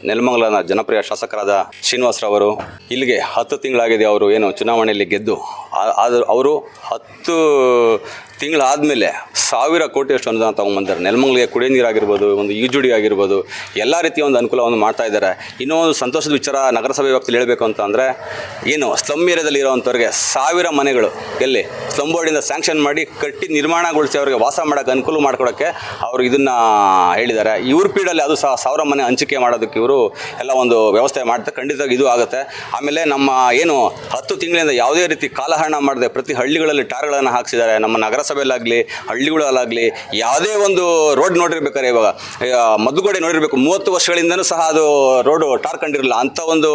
ನೆಲಮಂಗಲದ ಜನಪ್ರಿಯ ಶಾಸಕರಾದ ಶ್ರೀನಿವಾಸರವರು ಇಲ್ಲಿಗೆ 10 ತಿಂಗಳಾಗಿದೆ ಅವರು ಏನು ಚುನಾವಣೆಯಲ್ಲಿ ಗೆದ್ದು. ಅವರು 10 ತಿಂಗಳಾದಮೇಲೆ 1000 ಕೋಟಿಯಷ್ಟು ಅನುದಾನ ತೊಗೊಂಡ್ಬಂದಿದ್ದಾರೆ. ನೆಲಮಂಗಲಿಗೆ ಕುಡಿಯೋ ನೀರಾಗಿರ್ಬೋದು, ಒಂದು ಈಜುಡಿ ಆಗಿರ್ಬೋದು, ಎಲ್ಲ ರೀತಿಯ ಒಂದು ಅನುಕೂಲವನ್ನು ಮಾಡ್ತಾ ಇದ್ದಾರೆ. ಇನ್ನೂ ಒಂದು ಸಂತೋಷದ ವಿಚಾರ ನಗರಸಭೆ ವ್ಯಾಪ್ತಿಯಲ್ಲಿ ಹೇಳಬೇಕು ಅಂತಂದರೆ, ಏನು ಸ್ಲಮ್ ಏರಿಯಾದಲ್ಲಿ ಇರೋವಂಥವ್ರಿಗೆ 1000 ಮನೆಗಳು ಎಲ್ಲಿ ಸ್ಲಮ್ ಬೋರ್ಡಿಂದ ಸ್ಯಾಂಕ್ಷನ್ ಮಾಡಿ ಕಟ್ಟಿ ನಿರ್ಮಾಣಗೊಳಿಸಿ ಅವರಿಗೆ ವಾಸ ಮಾಡೋಕ್ಕೆ ಅನುಕೂಲ ಮಾಡಿಕೊಡೋಕ್ಕೆ ಅವರು ಇದನ್ನು ಹೇಳಿದ್ದಾರೆ. ಇವ್ರ ಪೀಡಲ್ಲಿ ಅದು ಸಹ 1000 ಮನೆ ಹಂಚಿಕೆ ಮಾಡೋದಕ್ಕೆ ಇವರು ಎಲ್ಲ ಒಂದು ವ್ಯವಸ್ಥೆ ಮಾಡ್ತಾರೆ. ಖಂಡಿತವಾಗಿ ಇದು ಆಗುತ್ತೆ. ಆಮೇಲೆ ನಮ್ಮ ಏನು 10 ತಿಂಗಳಿಂದ ಯಾವುದೇ ರೀತಿ ಕಾಲಹರಣ ಮಾಡದೆ ಪ್ರತಿ ಹಳ್ಳಿಗಳಲ್ಲಿ ಟಾರ್ಗಳನ್ನು ಹಾಕಿಸಿದ್ದಾರೆ. ನಮ್ಮ ನಗರಸಭೆಯಲ್ಲಾಗಲಿ ಹಳ್ಳಿಗಳಲ್ಲಾಗಲಿ ಯಾವುದೇ ಒಂದು ರೋಡ್ ನೋಡಿರ್ಬೇಕಾದ್ರೆ, ಇವಾಗ ಮದ್ದುಗೋಡೆ ನೋಡಿರಬೇಕು, 30 ವರ್ಷಗಳಿಂದನೂ ಸಹ ಅದು ರೋಡು ಟಾರ್ ಕಂಡಿರಲಿಲ್ಲ. ಅಂಥ ಒಂದು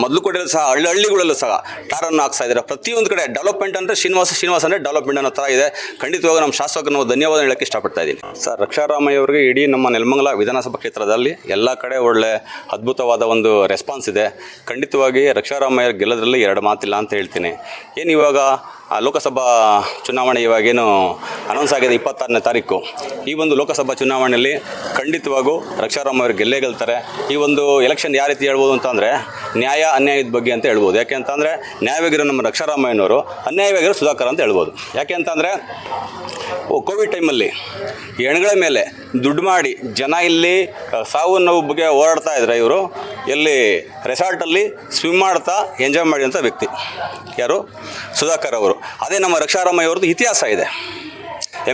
ಮದ್ದುಗೋಡೆಯಲ್ಲೂ ಸಹ ಹಳ್ಳಿಗಳಲ್ಲೂ ಸಹ ಟಾರನ್ನು ಹಾಕ್ತಾ ಇದ್ದಾರೆ. ಪ್ರತಿಯೊಂದು ಕಡೆ ಡೆವಲಪ್ಮೆಂಟ್ ಅಂದರೆ ಶ್ರೀನಿವಾಸ ಅಂದರೆ ಡೆವಲಪ್ಮೆಂಟ್ ಅನ್ನೋ ಥರ ಇದೆ. ಖಂಡಿತವಾಗಿ ನಮ್ಮ ಶಾಸಕರು ನಾವು ಧನ್ಯವಾದ ಹೇಳೋಕ್ಕೆ ಇಷ್ಟಪಡ್ತಾ ಇದ್ದೀನಿ. ಸರ್, ರಕ್ಷಾರಾಮಯ್ಯ ಅವರಿಗೆ ಇಡೀ ನಮ್ಮ ನೆಲಮಂಗಲ ವಿಧಾನಸಭಾ ಕ್ಷೇತ್ರದಲ್ಲಿ ಎಲ್ಲ ಕಡೆ ಒಳ್ಳೆ ಅದ್ಭುತವಾದ ಒಂದು ರೆಸ್ಪಾನ್ಸ್ ಇದೆ. ಖಂಡಿತವಾಗಿ ರಕ್ಷಾರಾಮಯ್ಯ ಗೆಲ್ಲೋದ್ರಲ್ಲಿ 2 ಮಾತಿಲ್ಲ ಅಂತ ಹೇಳ್ತೀನಿ. ಏನು ಇವಾಗ ಲೋಕಸಭಾ ಚುನಾವಣೆ ಇವಾಗೇನು ಅನೌನ್ಸ್ ಆಗಿದೆ 26ನೇ ತಾರೀಕು. ಈ ಒಂದು ಲೋಕಸಭಾ ಚುನಾವಣೆಯಲ್ಲಿ ಖಂಡಿತವಾಗೂ ರಕ್ಷಾರಾಮಯ್ಯ ಅವರು ಗೆಲ್ಲೇ ಗೆಲ್ತಾರೆ. ಈ ಒಂದು ಎಲೆಕ್ಷನ್ ಯಾವ ರೀತಿ ಹೇಳ್ಬೋದು ಅಂತಂದರೆ ನ್ಯಾಯ ಅನ್ಯಾಯದ ಬಗ್ಗೆ ಅಂತ ಹೇಳ್ಬೋದು. ಯಾಕೆ ಅಂತಂದರೆ ನ್ಯಾಯವಾಗಿರೋ ನಮ್ಮ ರಕ್ಷಾರಾಮಯ್ಯನವರು, ಅನ್ಯಾಯವಾಗಿರೋ ಸುಧಾಕರ್ ಅಂತ ಹೇಳ್ಬೋದು. ಯಾಕೆ ಅಂತಂದರೆ ಕೋವಿಡ್ ಟೈಮಲ್ಲಿ ಹೆಣ್ಗಳ ಮೇಲೆ ದುಡ್ಡು ಮಾಡಿ ಜನ ಇಲ್ಲಿ ಸಾವು ನೋವು ಬಗ್ಗೆ ಓಡಾಡ್ತಾ ಇದ್ದಾರೆ. ಇವರು ಎಲ್ಲಿ ರೆಸಾರ್ಟಲ್ಲಿ ಸ್ವಿಮ್ ಮಾಡ್ತಾ ಎಂಜಾಯ್ ಮಾಡಿದಂಥ ವ್ಯಕ್ತಿ ಯಾರು? ಸುಧಾಕರ್ ಅವರು. ಅದೇ ನಮ್ಮ ರಕ್ಷಾರಾಮಯ್ಯ ಅವ್ರದ್ದು ಇತಿಹಾಸ ಇದೆ.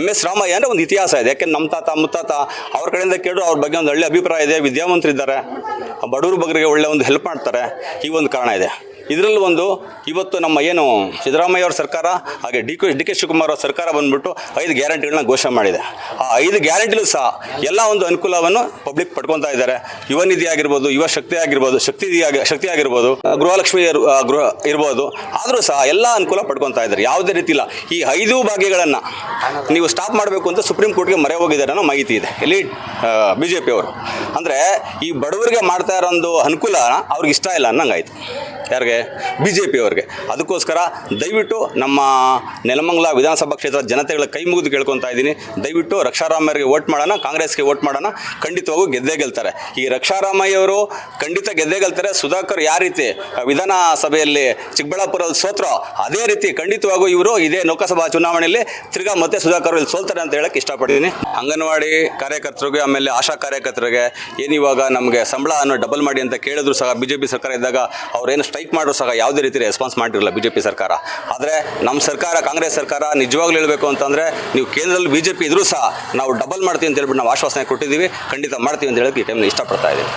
MS ರಾಮಯ್ಯ ಅಂದರೆ ಒಂದು ಇತಿಹಾಸ ಇದೆ. ಯಾಕೆಂದ್ರೆ ನಮ್ಮ ತಾತ ಮುತ್ತಾತ ಅವ್ರ ಕಡೆಯಿಂದ ಕೇಳಿದ್ರು ಅವ್ರ ಬಗ್ಗೆ ಒಂದು ಒಳ್ಳೆ ಅಭಿಪ್ರಾಯ ಇದೆ. ವಿದ್ಯಾವಂತರಿದ್ದಾರೆ, ಬಡವರು ಬಗ್ಗರಿಗೆ ಒಳ್ಳೆ ಒಂದು ಹೆಲ್ಪ್ ಮಾಡ್ತಾರೆ. ಈ ಒಂದು ಕಾರಣ ಇದೆ. ಇದರಲ್ಲೂ ಒಂದು ಇವತ್ತು ನಮ್ಮ ಏನು ಸಿದ್ದರಾಮಯ್ಯ ಅವ್ರ ಸರ್ಕಾರ ಹಾಗೆ ಡಿ ಕೆ ಶಿವಕುಮಾರ್ ಅವ್ರ ಸರ್ಕಾರ ಬಂದುಬಿಟ್ಟು 5 ಗ್ಯಾರಂಟಿಗಳನ್ನ ಘೋಷಣೆ ಮಾಡಿದೆ. ಆ 5 ಗ್ಯಾರಂಟಿಲೂ ಸಹ ಎಲ್ಲ ಒಂದು ಅನುಕೂಲವನ್ನು ಪಬ್ಲಿಕ್ ಪಡ್ಕೊತಾ ಇದ್ದಾರೆ. ಯುವ ನಿಧಿ ಆಗಿರ್ಬೋದು, ಯುವ ಶಕ್ತಿ ಆಗಿರ್ಬೋದು, ಶಕ್ತಿ ಆಗಿರ್ಬೋದು, ಗೃಹಲಕ್ಷ್ಮಿ ಇರ್ಬೋದು. ಆದರೂ ಸಹ ಎಲ್ಲ ಅನುಕೂಲ ಪಡ್ಕೊತಾ ಇದ್ದಾರೆ. ಯಾವುದೇ ರೀತಿ ಇಲ್ಲ. ಈ 5 ಭಾಗ್ಯಗಳನ್ನು ನೀವು ಸ್ಟಾಪ್ ಮಾಡಬೇಕು ಅಂತ ಸುಪ್ರೀಂ ಕೋರ್ಟ್ಗೆ ಮೊರೆ ಹೋಗಿದ್ದಾರೆ ಅನ್ನೋ ಮಾಹಿತಿ ಇದೆ. ಇಲ್ಲಿ BJP ಅವರು ಅಂದರೆ ಈ ಬಡವರಿಗೆ ಮಾಡ್ತಾ ಇರೋ ಒಂದು ಅನುಕೂಲ ಅವ್ರಿಗೆ ಇಷ್ಟ ಇಲ್ಲ ಅನ್ನಂಗಾಯ್ತು. ಯಾರಿಗೆ? BJP ಅವ್ರಿಗೆ. ಅದಕ್ಕೋಸ್ಕರ ದಯವಿಟ್ಟು ನಮ್ಮ ನೆಲಮಂಗಲ ವಿಧಾನಸಭಾ ಕ್ಷೇತ್ರದ ಜನತೆಗಳ ಕೈ ಮುಗಿದು ಕೇಳ್ಕೊತಾ ಇದ್ದೀನಿ. ದಯವಿಟ್ಟು ರಕ್ಷಾರಾಮಯ್ಯರಿಗೆ ವೋಟ್ ಮಾಡೋಣ, ಕಾಂಗ್ರೆಸ್ಗೆ ವೋಟ್ ಮಾಡೋಣ. ಖಂಡಿತವಾಗೂ ಗೆದ್ದೇ ಗೆಲ್ತಾರೆ. ಈ ರಕ್ಷಾರಾಮಯ್ಯ ಅವರು ಖಂಡಿತ ಗೆದ್ದೇ ಗೆಲ್ತಾರೆ. ಸುಧಾಕರ್ ಯಾವ ರೀತಿ ವಿಧಾನಸಭೆಯಲ್ಲಿ ಚಿಕ್ಕಬಳ್ಳಾಪುರದಲ್ಲಿ ಸೋತ್ರೋ ಅದೇ ರೀತಿ ಖಂಡಿತವಾಗೂ ಇವರು ಇದೇ ಲೋಕಸಭಾ ಚುನಾವಣೆಯಲ್ಲಿ ತಿರ್ಗಾ ಮತ್ತೆ ಸುಧಾಕರ್ ಇಲ್ಲಿ ಸೋಲ್ತಾರೆ ಅಂತ ಹೇಳಕ್ಕೆ ಇಷ್ಟಪಡ್ತೀನಿ. ಅಂಗನವಾಡಿ ಕಾರ್ಯಕರ್ತರಿಗೆ, ಆಮೇಲೆ ಆಶಾ ಕಾರ್ಯಕರ್ತರಿಗೆ ಏನಿವಾಗ ನಮಗೆ ಸಂಬಳ ಡಬಲ್ ಮಾಡಿ ಅಂತ ಕೇಳಿದ್ರು ಸಹ BJP ಸರ್ಕಾರ ಇದ್ದಾಗ ಅವ್ರೇನು ಸ್ಟ್ರೈಕ್ ಮಾಡಿದ್ರು ಸಹ ಯಾವುದೇ ರೀತಿ ರೆಸ್ಪಾನ್ಸ್ ಮಾಡಿರಲಿಲ್ಲ BJP ಸರ್ಕಾರ. ಆದರೆ ನಮ್ಮ ಸರ್ಕಾರ, ಕಾಂಗ್ರೆಸ್ ಸರ್ಕಾರ ನಿಜವಾಗ್ಲೂ ಹೇಳಬೇಕು ಅಂತಂದರೆ, ನೀವು ಕೇಂದ್ರದಲ್ಲಿ BJP ಇದ್ರೂ ಸಹ ನಾವು ಡಬಲ್ ಮಾಡ್ತೀವಿ ಅಂತ ಹೇಳ್ಬಿಟ್ಟು ನಾವು ಆಶ್ವಾಸನೆ ಕೊಟ್ಟಿದ್ದೀವಿ. ಖಂಡಿತ ಮಾಡ್ತೀವಿ ಅಂತ ಹೇಳೋಕ್ಕೆ ಈ ಟೈಮ್ನ ಇಷ್ಟಪಡ್ತಾ ಇದ್ದೀವಿ.